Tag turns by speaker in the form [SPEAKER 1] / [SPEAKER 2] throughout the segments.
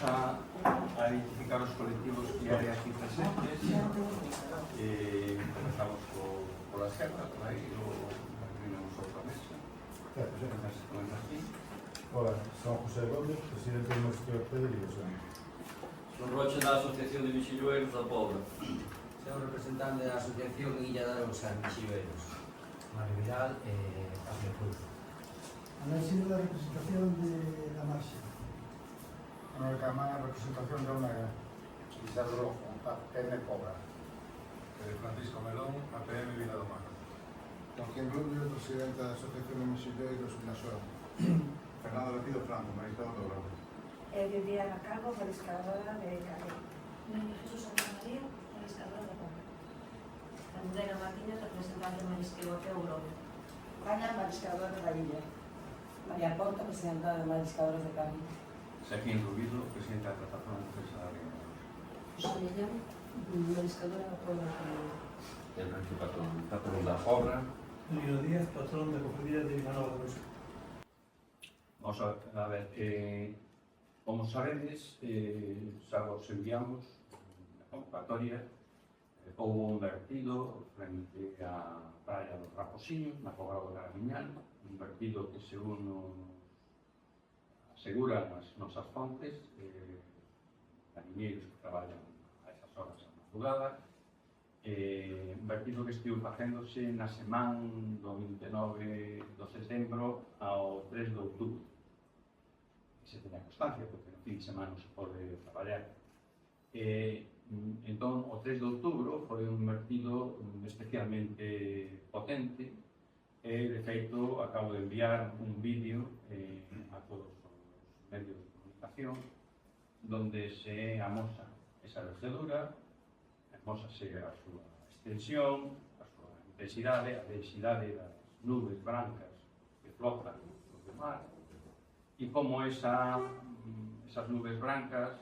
[SPEAKER 1] a identificar os colectivos que hai aquí presentes. Comenzamos pola esquerda, por aí, ou terminamos outra mesa. Comeza aquí.
[SPEAKER 2] Hola, son José Gómez, presidente do Mosteiro de Ortega de Ilusión.
[SPEAKER 3] Son Rocha da Asociación de Mexilloeiros da Pobra.
[SPEAKER 4] Soy un representante da Asociación Illa de Arousa de Mexilloeiros. Mario Vidal e Pablo Cruz.
[SPEAKER 5] Ana Isidro, da representación de la Marxa.
[SPEAKER 2] Manuel Camán, representación de UNAGA.
[SPEAKER 6] Isabel Rojo, APM Pobra.
[SPEAKER 2] Francisco Melón, APM Vila do Mar.
[SPEAKER 6] Joaquín Rubio, presidente da Asociación de Mexilloeiros de Nasoa.
[SPEAKER 2] Fernando Latido Franco, magistrado do Grau.
[SPEAKER 7] Viviana Calvo, mariscadora de Calais. Jesús Santa María, mariscadora de Pomba. Almudena Martínez, representante de Marisqueo Grove.
[SPEAKER 8] Ana, mariscadora da Illa. María Porta, presidenta de Mariscadores de Cádiz.
[SPEAKER 1] Joaquín Rubido, presidente da Plataforma Empresarial.
[SPEAKER 7] José Millán, mariscadora da Pomba de Calais.
[SPEAKER 1] El patrón da Pobra.
[SPEAKER 5] Lino Díaz, patrón da Cofradía de Vilanova de Arousa.
[SPEAKER 1] Vamos a ver, como sabedes, xa vos enviamos a convocatoria. Houve un vertido frente á praia dos Raposiños, na Pobra do Garamiñán, un vertido que, según nos aseguran as nosas fontes, cariñeiros que traballan a esas horas da madrugada, un vertido que estivo facéndose na semana do 29 de setembro ao 3 de outubro. Se teña constancia, porque no fin de semana non se pode traballar. Entón, o 3 de outubro foi un vertido especialmente potente e, de feito, acabo de enviar un vídeo a todos os medios de comunicación donde se amosa esa vertedura, amosase a súa extensión, a súa intensidade, a densidade das nubes brancas que flotan no mar, e como esas nubes brancas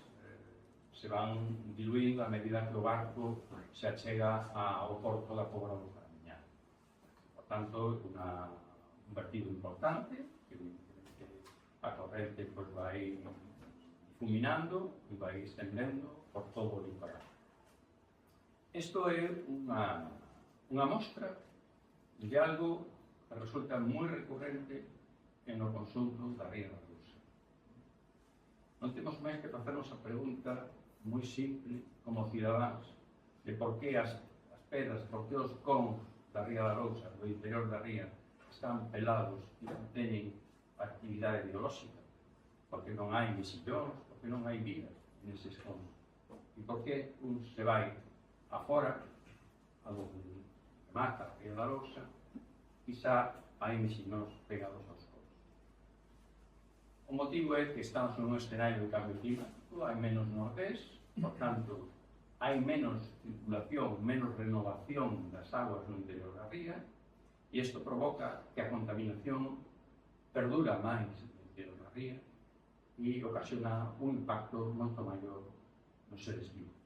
[SPEAKER 1] se van diluindo a medida que o barco se achega ao porto da Pobra do Garamiñán. Por tanto, un vertido importante, que a corrente vai difuminando e vai estendendo por todo o litoral. Isto é unha mostra de algo que resulta moi recurrente no consunto da Ría da Arousa. Non temos máis que facernos a pregunta moi simple como cidadáns de por que as pedras, por que os cons da Ría da Arousa, do interior da ría, están pelados e non teñen actividade biolóxica, porque non hai mexillóns, porque non hai vidas neses cons, e por que un se vai afora, a donde mata a Ría da Arousa, quizá hai mexillóns pegados aos cons. O motivo é que estamos nun escenario de cambio climático, hai menos nordés, por tanto, hai menos circulación, menos renovación das aguas no interior da ría, e isto provoca que a contaminación perdura máis no interior da ría e ocasiona un impacto moito maior nos seres vivos.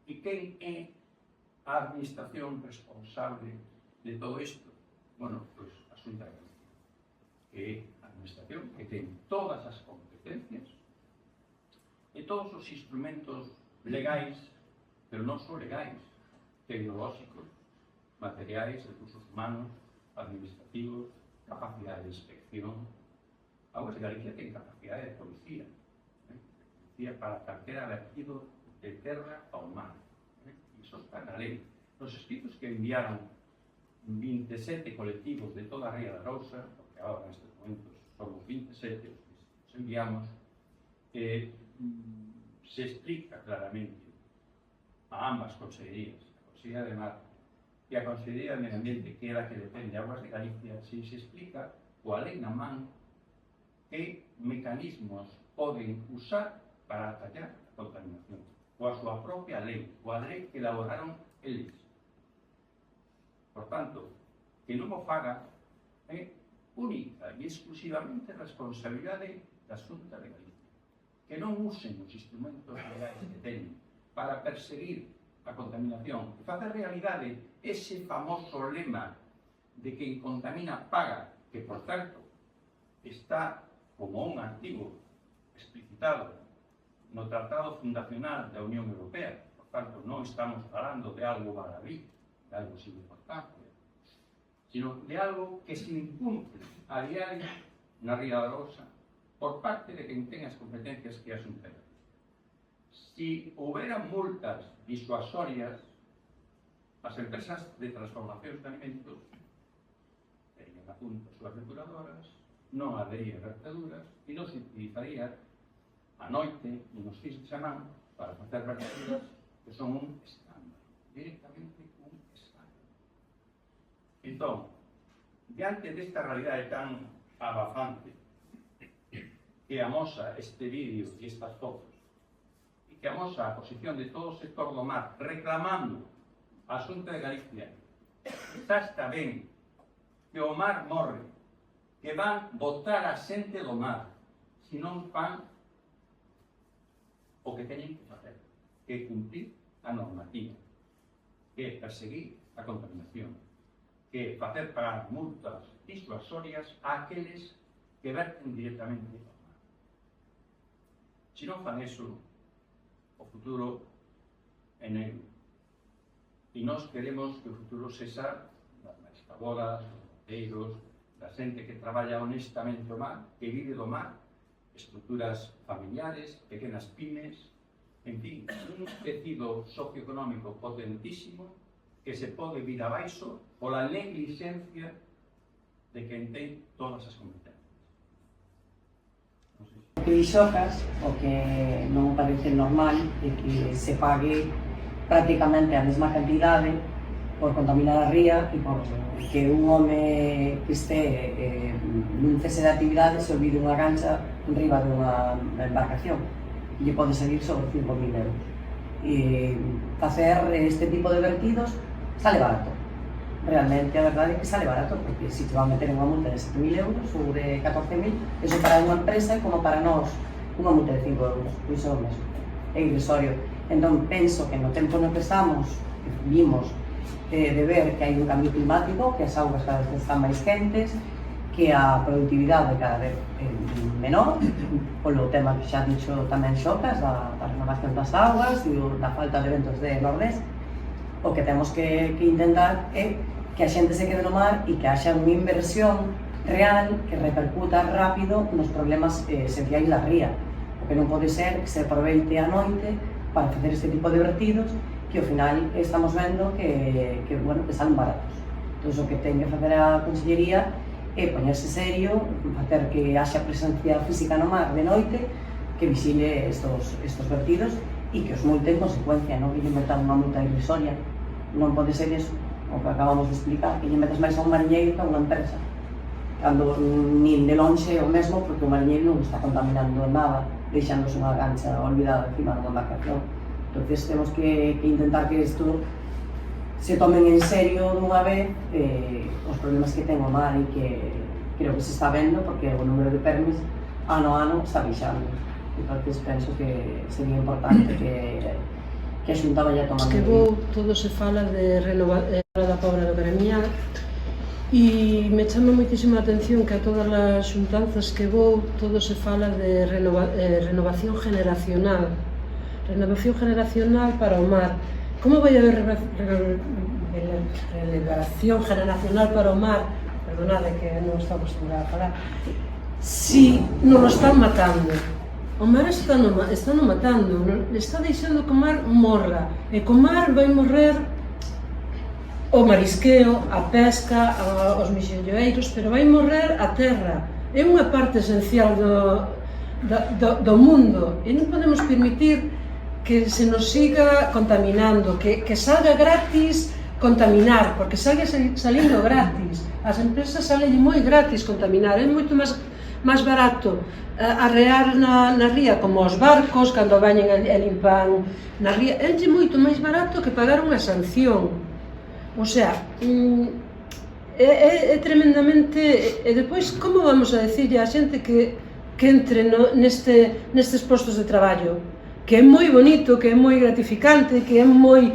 [SPEAKER 1] E quen é a administración responsable de todo isto? Bueno, pois a Xunta de Galicia, que é a administración que ten todas as competencias e todos os instrumentos legais, pero non só legais, tecnolóxicos, materiais, recursos humanos, administrativos, capacidade de inspección. Aguas de Galicia ten capacidade de policía, policía para calquera vertido de terra ao mar. Iso está na lei. Nos escritos que enviaron 27 colectivos de toda a Ría da Arousa, porque agora nestes momentos somos 27 os que nos enviamos, se explica claramente a ambas consellerías, a Consellería de Mar e a Consellería de Medio Ambiente, que é a que depende de Aguas de Galicia, se explica coa lei na man que mecanismos poden usar para atallar a contaminación, coa súa propia lei, coa lei que elaboraron eles. Por tanto, que non o faga é única e exclusivamente responsabilidade da Xunta de Galicia. Que non usen os instrumentos legais que teñen para perseguir a contaminación, e facer realidade ese famoso lema de quen contamina paga, que, por certo, está como un artigo explicitado no Tratado Fundacional da Unión Europea. Por tanto, non estamos falando de algo baladí, de algo sin importancia, sino de algo que se incumple a diario na Ría de Arousa por parte de quen ten as competencias que as superan. Si houbera multas disuasorias, as empresas de transformación de alimentos terían a punto as súas depuradoras, non habería verteduras e non se utilizaría a noite e nos fins de semana para facer verteduras que son un escándalo, directamente un escándalo. Entón, diante desta realidade tan abafante que amosa este vídeo e estas fotos e que amosa a posición de todo o sector do mar reclamando a Xunta de Galicia xa está ben que o mar morre, que van botar a xente do mar se non fan o que teñen que facer, que é cumprir a normativa, que é perseguir a contaminación, que é facer pagar multas disuasorias a aqueles que verten directamente ao mar. Se non fan eso, o futuro é negro. E nós queremos que o futuro sexa das mariscadoras, dos boteiros, da xente que traballa honestamente o mar, que vive do mar, estruturas familiares, pequenas pymes, en fin, un tecido socioeconómico potentísimo que se pode vir abaixo pola negligencia de quen ten todas as competencias.
[SPEAKER 8] O que xocas, o que non parece normal, é que se pague prácticamente a mesma cantidade por contaminar a ría e por que un home que este nun cese de actividade se olvide unha gancha enriba dunha embarcación e lle pode salir sobre 5.000 euros. E facer este tipo de vertidos sale barato. Realmente a verdade é que sale barato, porque se te van a meter unha multa de 7.000 euros ou de 14.000, eso para unha empresa é como para nós unha multa de 5 euros, pois é o mesmo, é irrisorio. Entón penso que no tempo no que estamos, que vimos de ver que hai un cambio climático, que as augas cada vez están máis quentes, que a productividade cada vez é menor, polo tema que xa dixo tamén Xocas, da renovación das augas e da falta de ventos de nordés. O que temos que intentar é que a xente se quede no mar e que haxa unha inversión real que repercuta rápido nos problemas esenciais da ría. O que non pode ser que se aproveite a noite para facer este tipo de vertidos que ao final estamos vendo que salen baratos. Entón, o que ten que facer a Consellería é poñerse serio, facer que haxa presencia física no mar de noite, que vigile estos vertidos e que os multe en consecuencia, non que lle metan unha multa irrisoria. Non pode ser eso, o que acabamos de explicar, que lle metas máis a un mariñeiro que a unha empresa, cando nin de lonxe o mesmo, porque o mariñeiro non está contaminando nada, deixándose unha gancha olvidada encima dunha embarcación. Entón, temos que intentar que isto se tomen en serio dunha vez os problemas que ten o mar e que creo que se está vendo, porque o número de permis ano a ano está baixando. Entón, penso que sería importante que a Xunta vaya tomando.
[SPEAKER 9] Que todo se fala de renovación da Pobra do Gremial e me chama moitísimo a atención que a todas as xuntanzas que vou todo se fala de renovación generacional. Renovación generacional para o mar. Como vai haber renovación generacional para o mar? Perdonade que non estou acostumbrada a falar. Si non o están matando. O mar está no matando, está deixando que o mar morra. E co mar vai morrer o marisqueo, a pesca, os mexilloeiros, pero vai morrer a terra. É unha parte esencial do mundo e non podemos permitir que se nos siga contaminando, que salga gratis contaminar, porque salga salindo gratis. As empresas salen moi gratis contaminar, é moito máis barato arrear na ría, como os barcos, cando bañen e limpan na ría, é moito máis barato que pagar unha sanción. O sea, é tremendamente... E depois, como vamos a decirle a xente que entre nestes postos de traballo? Que é moi bonito, que é moi gratificante, que é moi...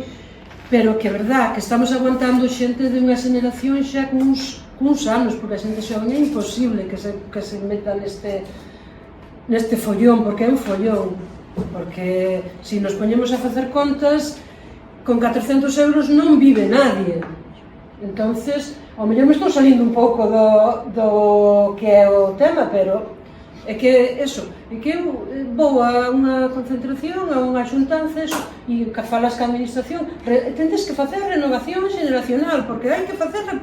[SPEAKER 9] Pero que é verdad, que estamos aguantando xente de unha xeneración xa cuns anos, porque a xente xoven é imposible que se meta neste follón, porque é un follón, porque se nos poñemos a facer contas, con 400 euros non vive nadie. Entonces, ao mellor me estou salindo un pouco do que é o tema, pero é que eso, é que eu vou a unha concentración, a unha xuntanza, eso, e que falas ca administración, tendes que facer renovación generacional, porque hai que facer.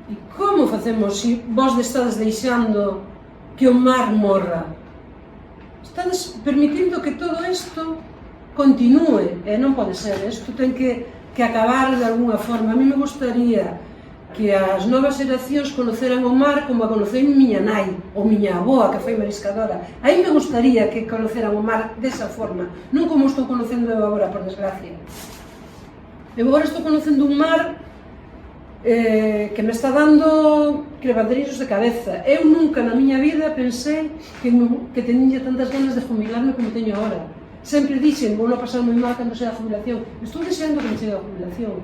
[SPEAKER 9] E como facemos se vos estades deixando que o mar morra? Estades permitindo que todo isto continúe, e non pode ser, isto ten que acabar de alguna forma. A mí me gustaría que as novas xeracións conoceran o mar como a conocei miña nai, ou miña avoa, que foi mariscadora. A mí me gustaría que conoceran o mar desa forma, non como estou conocendo eu agora, por desgracia. Eu agora estou conocendo un mar que me está dando crebanderizos de cabeza. Eu nunca na miña vida pensei que teña tantas ganas de jubilarme como teño agora. Sempre dixen, vou non pasar moi mal cando sea a jubilación. Estou deseando que me chegue a jubilación.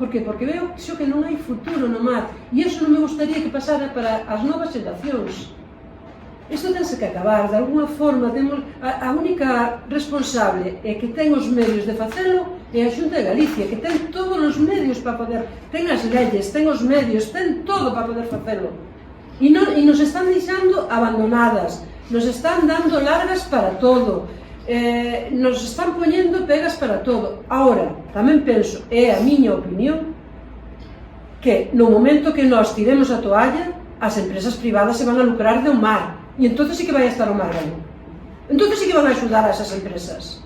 [SPEAKER 9] Por que? Porque veo que non hai futuro no mar. E iso non me gustaría que pasara para as novas xeracións. Isto tense que acabar. De alguna forma, a única responsable e que ten os medios de facelo é a Xunta de Galicia, que ten todos os medios para poder, ten as leyes, ten os medios, ten todo para poder facelo. E nos están deixando abandonadas, nos están dando largas para todo, nos están poñendo pegas para todo. Ahora, tamén penso, é a miña opinión, que no momento que nós tiremos a toalla, as empresas privadas se van a lucrar do mar, e entonces sí que vai a estar o mar ben. Entonces sí que van a axudar a esas empresas.